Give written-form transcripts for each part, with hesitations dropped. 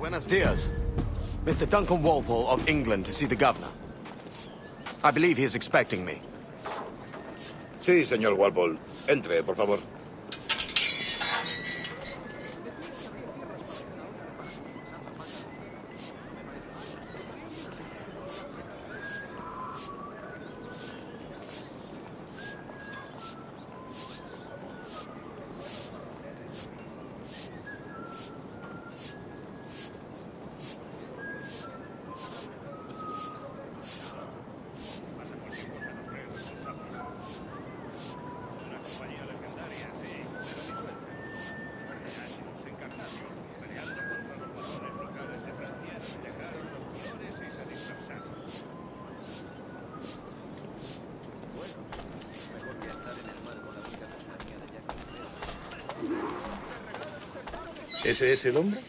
Buenos dias. Mr. Duncan Walpole of England to see the governor. I believe he is expecting me. Sí, señor Walpole. Entre, por favor. ¿Ese es el hombre?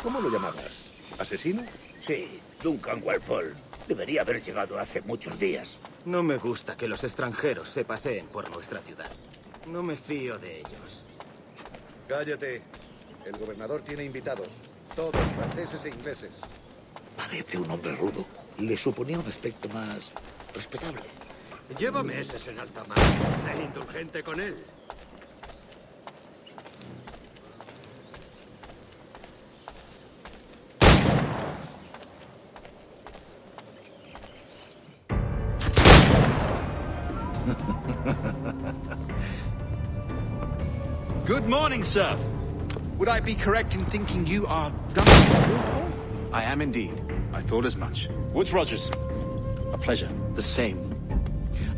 ¿Cómo lo llamabas? ¿Asesino? Sí, Duncan Walpole. Debería haber llegado hace muchos días. No me gusta que los extranjeros se paseen por nuestra ciudad. No me fío de ellos. Cállate. El gobernador tiene invitados. Todos franceses e ingleses. Parece un hombre rudo. Le suponía un aspecto más respetable. Lleva meses en alta mar. Sé indulgente con él. Good morning, sir. Would I be correct in thinking you are Duncan? I am indeed. I thought as much. Woods Rogers. A pleasure. The same.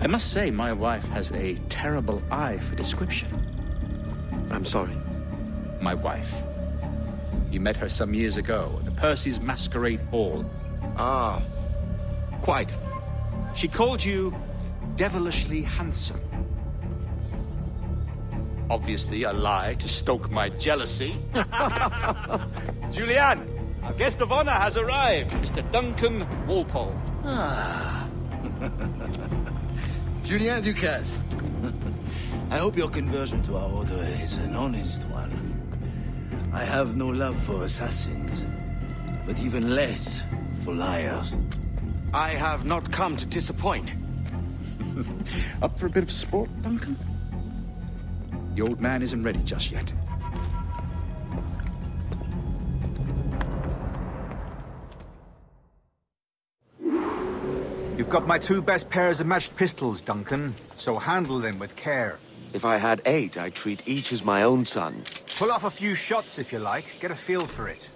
I must say, my wife has a terrible eye for description. I'm sorry. My wife. You met her some years ago at the Percy's Masquerade Ball. Ah, quite. She called you devilishly handsome. Obviously a lie to stoke my jealousy. Julianne, our guest of honor has arrived, Mr. Duncan Walpole. Ah. Julien Ducasse. I hope your conversion to our order is an honest one. I have no love for assassins, but even less for liars. I have not come to disappoint. Up for a bit of sport, Duncan? The old man isn't ready just yet. You've got my 2 best pairs of matched pistols, Duncan, so handle them with care. If I had 8, I'd treat each as my own son. Pull off a few shots if you like, get a feel for it.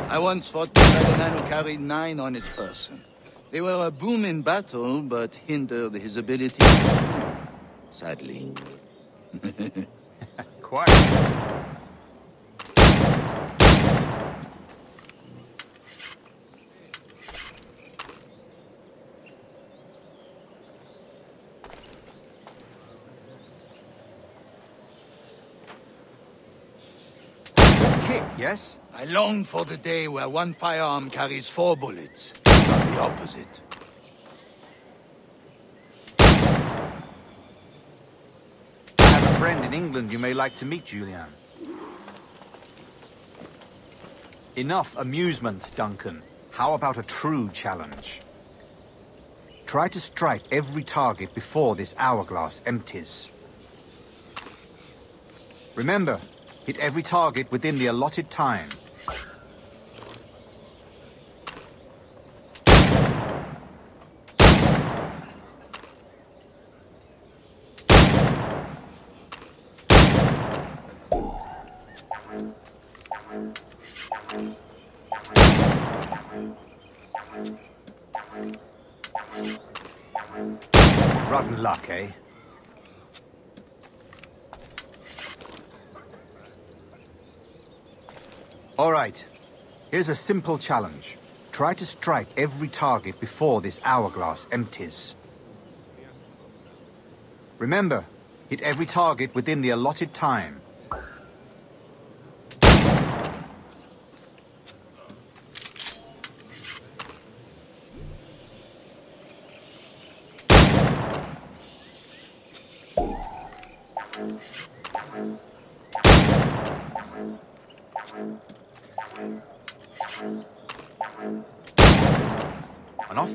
I once fought beside a man who carried 9 on his person. They were a boom in battle, but hindered his ability to swim. Sadly. Quite. Good kick, yes? I long for the day where one firearm carries 4 bullets, not the opposite. Friend in England you may like to meet, Julian. Enough amusements, Duncan. How about a true challenge? Try to strike every target before this hourglass empties. Remember, hit every target within the allotted time. Ratonhnhaké. All right. Here's a simple challenge. Try to strike every target before this hourglass empties. Remember, hit every target within the allotted time.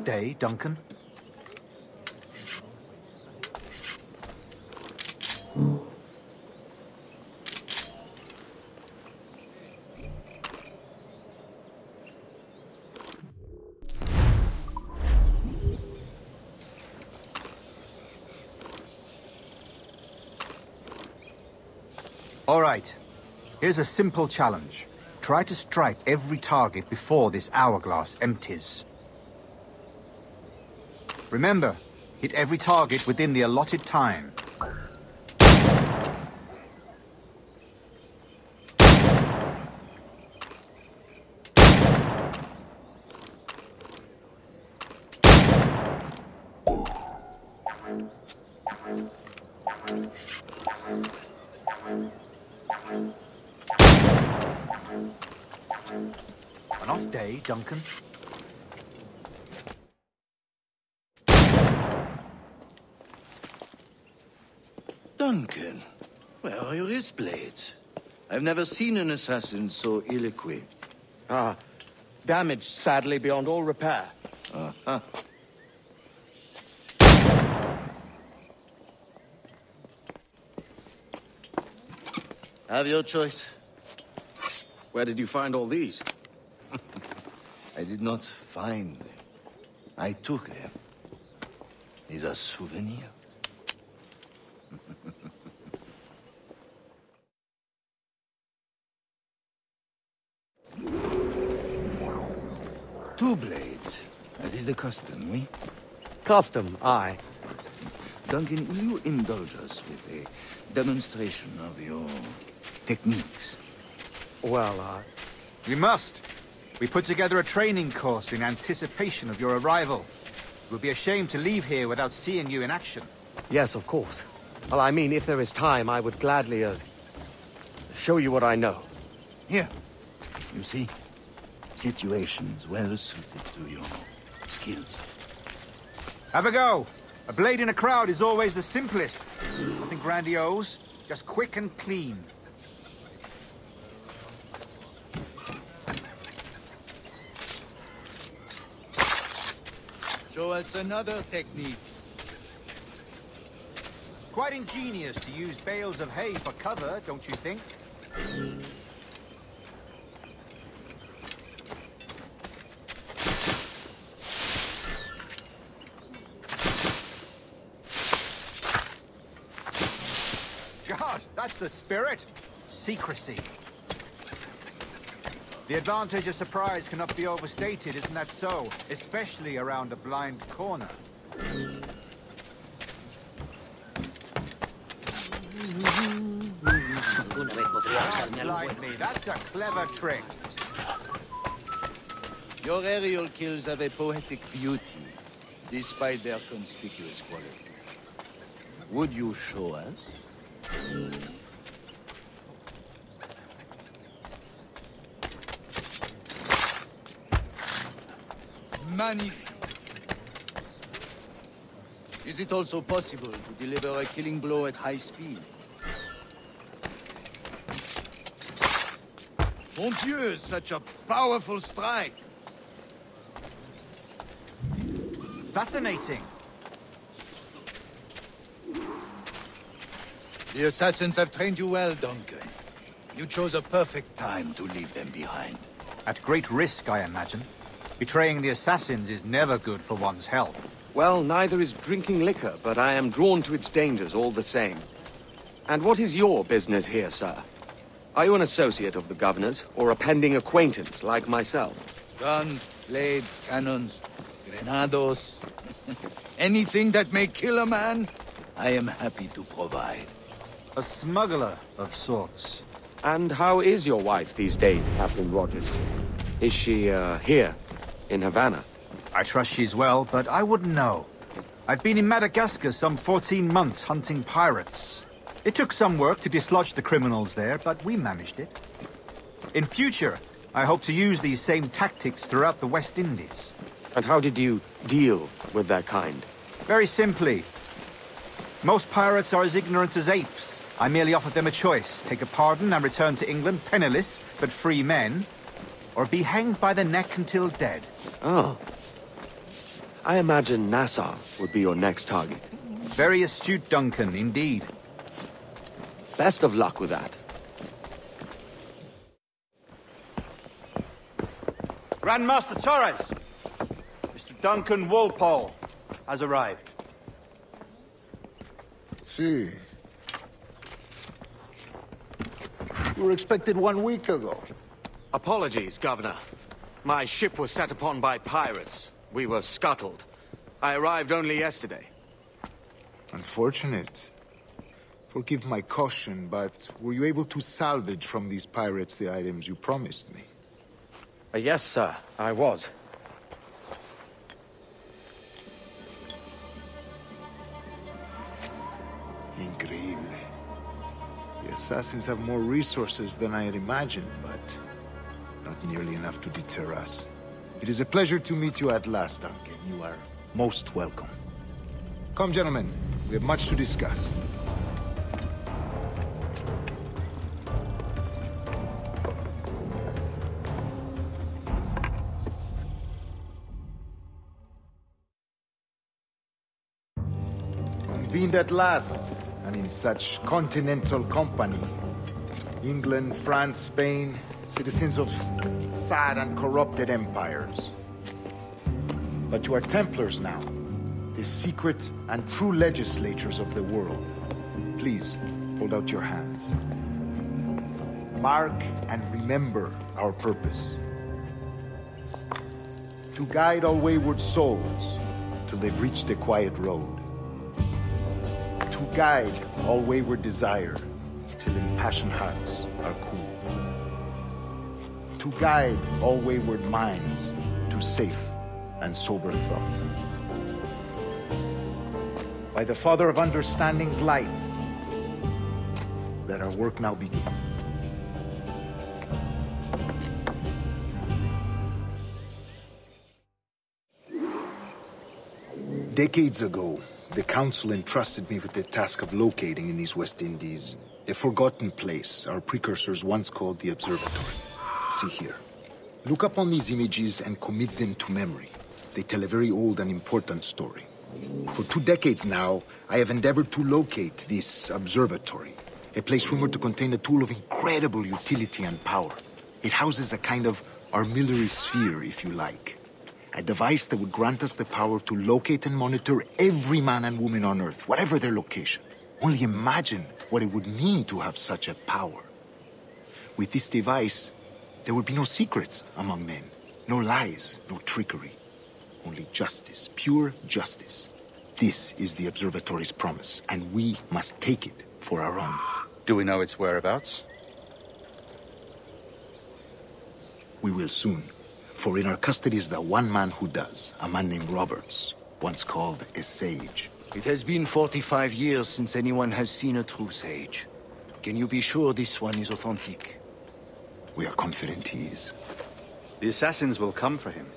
off day, Duncan? All right. Here's a simple challenge. Try to strike every target before this hourglass empties. Remember, hit every target within the allotted time. An off day, Duncan. Duncan, where are your wrist blades? I've never seen an assassin so ill-equipped. Ah, damaged sadly beyond all repair. Uh-huh. Have your choice. Where did you find all these? I did not find them. I took them. These are souvenirs. Two blades, as is the custom, oui? Custom, aye. Duncan, will you indulge us with a demonstration of your techniques? Well, We must. We put together a training course in anticipation of your arrival. It would be a shame to leave here without seeing you in action. yes, of course. Well, I mean, if there is time, I would gladly, show you what I know. Here, you see, situations well suited to your skills. Have a go. A blade in a crowd is always the simplest. Nothing grandiose, just quick and clean. Show us another technique. Quite ingenious to use bales of hay for cover, don't you think? God, that's the spirit. Secrecy. The advantage of surprise cannot be overstated, isn't that so? Especially around a blind corner. Lightly, that's a clever trick. Your aerial kills have a poetic beauty, despite their conspicuous quality. Would you show us? Magnifique. Is it also possible to deliver a killing blow at high speed? Mon Dieu, such a powerful strike! Fascinating. The assassins have trained you well, Duncan. You chose a perfect time to leave them behind. At great risk, I imagine. Betraying the assassins is never good for one's health. Well, neither is drinking liquor, but I am drawn to its dangers all the same. And what is your business here, sir? Are you an associate of the governor's, or a pending acquaintance like myself? Guns, blades, cannons, grenados. Anything that may kill a man, I am happy to provide. A smuggler of sorts. And how is your wife these days, Captain Rogers? Is she, here, in Havana? I trust she's well, but I wouldn't know. I've been in Madagascar some 14 months hunting pirates. It took some work to dislodge the criminals there, but we managed it. In future, I hope to use these same tactics throughout the West Indies. And how did you deal with that kind? Very simply. Most pirates are as ignorant as apes. I merely offered them a choice. Take a pardon and return to England penniless, but free men. Or be hanged by the neck until dead. Oh. I imagine Nassau would be your next target. Very astute, Duncan, indeed. Best of luck with that. Grandmaster Torres! Mr. Duncan Walpole has arrived. See. You were expected 1 week ago. Apologies, Governor. My ship was set upon by pirates. We were scuttled. I arrived only yesterday. Unfortunate. Forgive my caution, but were you able to salvage from these pirates the items you promised me? Yes, sir, I was. Increíble. The assassins have more resources than I had imagined, but not nearly enough to deter us. It is a pleasure to meet you at last, Duncan. You are most welcome. Come, gentlemen. We have much to discuss. Convened at last, and in such continental company. England, France, Spain, citizens of sad and corrupted empires. But you are Templars now, the secret and true legislators of the world. Please, hold out your hands. Mark and remember our purpose. To guide all wayward souls till they've reached a quiet road. To guide all wayward desire till impassioned hearts are cool. To guide all wayward minds to safe and sober thought. By the Father of Understanding's light, let our work now begin. Decades ago, the Council entrusted me with the task of locating in these West Indies a forgotten place our precursors once called the Observatory. See here. Look upon these images and commit them to memory. They tell a very old and important story. For 2 decades now, I have endeavored to locate this observatory, a place rumored to contain a tool of incredible utility and power. It houses a kind of armillary sphere, if you like. A device that would grant us the power to locate and monitor every man and woman on Earth, whatever their location. Only imagine what it would mean to have such a power. With this device, there would be no secrets among men, no lies, no trickery. Only justice, pure justice. This is the observatory's promise, and we must take it for our own. Do we know its whereabouts? We will soon. For in our custody is the one man who does, a man named Roberts, once called a sage. It has been 45 years since anyone has seen a true sage. Can you be sure this one is authentic? We are confident he is. The assassins will come for him.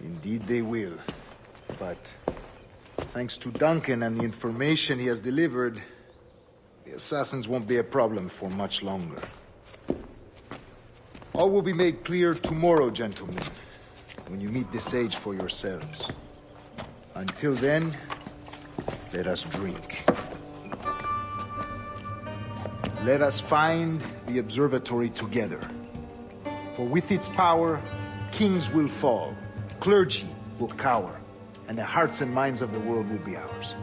Indeed they will. But thanks to Duncan and the information he has delivered, the assassins won't be a problem for much longer. All will be made clear tomorrow, gentlemen, when you meet the sage for yourselves. Until then, let us drink. Let us find the observatory together. For with its power, kings will fall, clergy will cower, and the hearts and minds of the world will be ours.